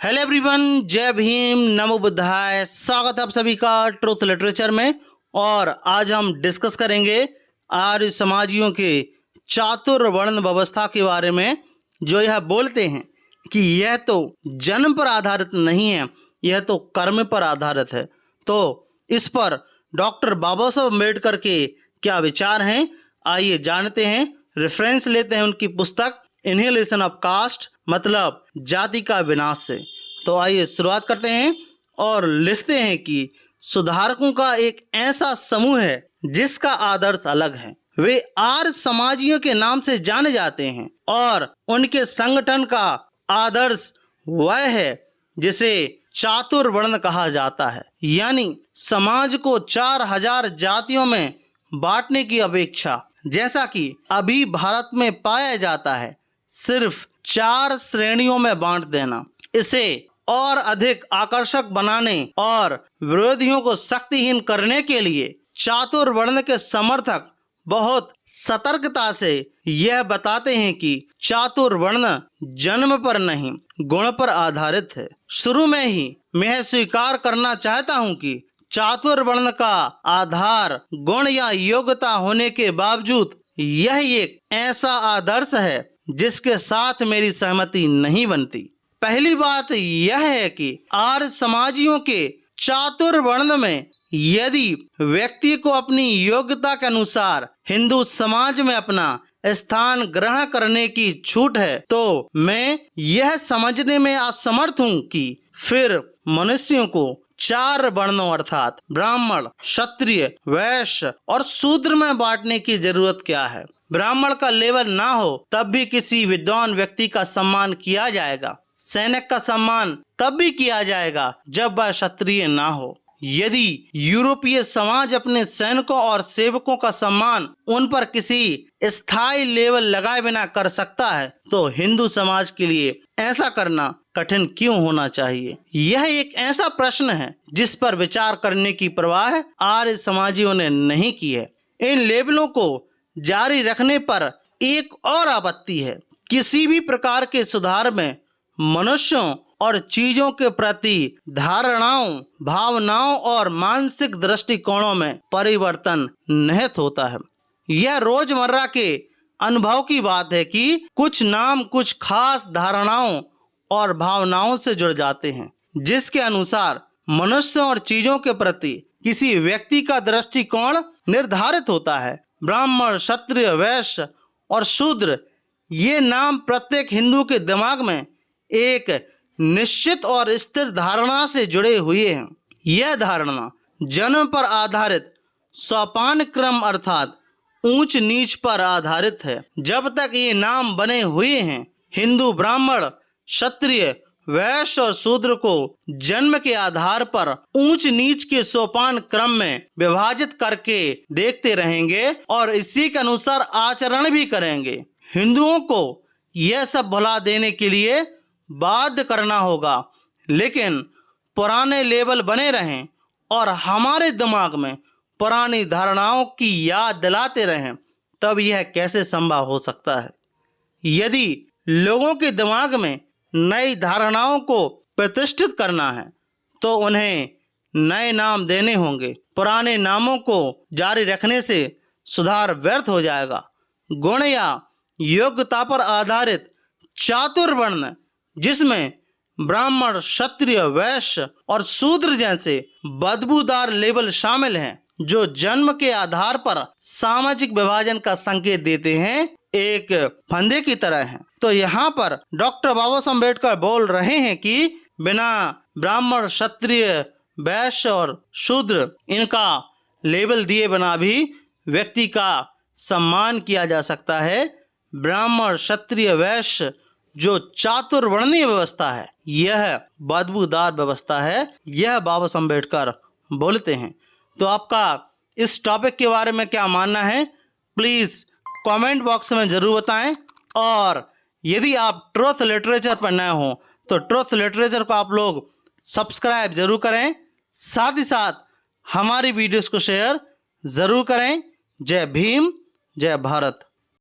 Hello everyone, जय भीम, नमो बुद्धाय। स्वागत है आप सभी का ट्रुथ लिटरेचर में। और आज हम डिस्कस करेंगे आर्य समाजियों के चातुर्वर्ण व्यवस्था के बारे में, जो यह बोलते हैं कि यह तो जन्म पर आधारित नहीं है, यह तो कर्म पर आधारित है। तो इस पर डॉक्टर बाबा साहब अम्बेडकर के क्या विचार हैं, आइए जानते हैं। रेफरेंस लेते हैं उनकी पुस्तक इनहेलेशन ऑफ कास्ट, मतलब जाति का विनाश से। तो आइए शुरुआत करते हैं और लिखते हैं कि सुधारकों का एक ऐसा समूह है जिसका आदर्श अलग है। वे आर्य समाजियों के नाम से जाने जाते हैं और उनके संगठन का आदर्श वह है जिसे चातुर्वर्ण कहा जाता है, यानी समाज को 4000 जातियों में बांटने की अपेक्षा, जैसा कि अभी भारत में पाया जाता है, सिर्फ 4 श्रेणियों में बांट देना, इसे और अधिक आकर्षक बनाने और विरोधियों को शक्तिहीन करने के लिए चातुर्वर्ण के समर्थक बहुत सतर्कता से यह बताते हैं कि चातुर्वर्ण जन्म पर नहीं, गुण पर आधारित है। शुरू में ही मैं स्वीकार करना चाहता हूं कि चातुर्वर्ण का आधार गुण या योग्यता होने के बावजूद यह एक ऐसा आदर्श है जिसके साथ मेरी सहमति नहीं बनती। पहली बात यह है कि आर्य समाजियों के चातुर्वर्ण में यदि व्यक्ति को अपनी योग्यता के अनुसार हिंदू समाज में अपना स्थान ग्रहण करने की छूट है, तो मैं यह समझने में असमर्थ हूँ कि फिर मनुष्यों को 4 वर्णों अर्थात ब्राह्मण, क्षत्रिय, वैश्य और शूद्र में बांटने की जरूरत क्या है। ब्राह्मण का लेवल ना हो तब भी किसी विद्वान व्यक्ति का सम्मान किया जाएगा। सैनिक का सम्मान तब भी किया जाएगा जब वह क्षत्रिय ना हो। यदि यूरोपीय समाज अपने सैनिकों और सेवकों का सम्मान उन पर किसी स्थायी लेवल लगाए बिना कर सकता है, तो हिंदू समाज के लिए ऐसा करना कठिन क्यों होना चाहिए। यह एक ऐसा प्रश्न है जिस पर विचार करने की परवाह आर्य समाजियों ने नहीं की है। इन लेबलों को जारी रखने पर एक और आपत्ति है। किसी भी प्रकार के सुधार में मनुष्यों और चीजों के प्रति धारणाओं, भावनाओं और मानसिक दृष्टिकोणों में परिवर्तन निहित होता है। यह रोजमर्रा के अनुभव की बात है कि कुछ नाम कुछ खास धारणाओं और भावनाओं से जुड़ जाते हैं, जिसके अनुसार मनुष्यों और चीजों के प्रति किसी व्यक्ति का दृष्टिकोण निर्धारित होता है। ब्राह्मण, क्षत्रिय, वैश्य और शूद्र, ये नाम प्रत्येक हिंदू के दिमाग में एक निश्चित और स्थिर धारणा से जुड़े हुए हैं। यह धारणा जन्म पर आधारित सोपान क्रम अर्थात ऊंच नीच पर आधारित है। जब तक ये नाम बने हुए हैं, हिंदू ब्राह्मण, क्षत्रिय, वैश्य और शूद्र को जन्म के आधार पर ऊंच नीच के सोपान क्रम में विभाजित करके देखते रहेंगे और इसी के अनुसार आचरण भी करेंगे। हिंदुओं को यह सब भुला देने के लिए बाध्य करना होगा, लेकिन पुराने लेबल बने रहें और हमारे दिमाग में पुरानी धारणाओं की याद दिलाते रहें, तब यह कैसे संभव हो सकता है। यदि लोगों के दिमाग में नई धारणाओं को प्रतिष्ठित करना है तो उन्हें नए नाम देने होंगे। पुराने नामों को जारी रखने से सुधार व्यर्थ हो जाएगा। गुण या योग्यता पर आधारित चातुर्वर्ण, जिसमें ब्राह्मण, क्षत्रिय, वैश्य और शूद्र जैसे बदबूदार लेबल शामिल हैं, जो जन्म के आधार पर सामाजिक विभाजन का संकेत देते हैं, एक फंदे की तरह हैं। तो यहाँ पर डॉक्टर बाबा साहब अम्बेडकर बोल रहे हैं कि बिना ब्राह्मण, क्षत्रिय, वैश्य और शूद्र, इनका लेबल दिए बिना भी व्यक्ति का सम्मान किया जा सकता है। ब्राह्मण, क्षत्रिय, वैश्य जो चातुर्वर्णीय व्यवस्था है, यह बदबूदार व्यवस्था है, यह बाबा साहब अम्बेडकर बोलते हैं। तो आपका इस टॉपिक के बारे में क्या मानना है, प्लीज़ कमेंट बॉक्स में ज़रूर बताएं। और यदि आप ट्रुथ लिटरेचर पर नए हों तो ट्रुथ लिटरेचर को आप लोग सब्सक्राइब जरूर करें, साथ ही साथ हमारी वीडियोस को शेयर ज़रूर करें। जय भीम, जय भारत।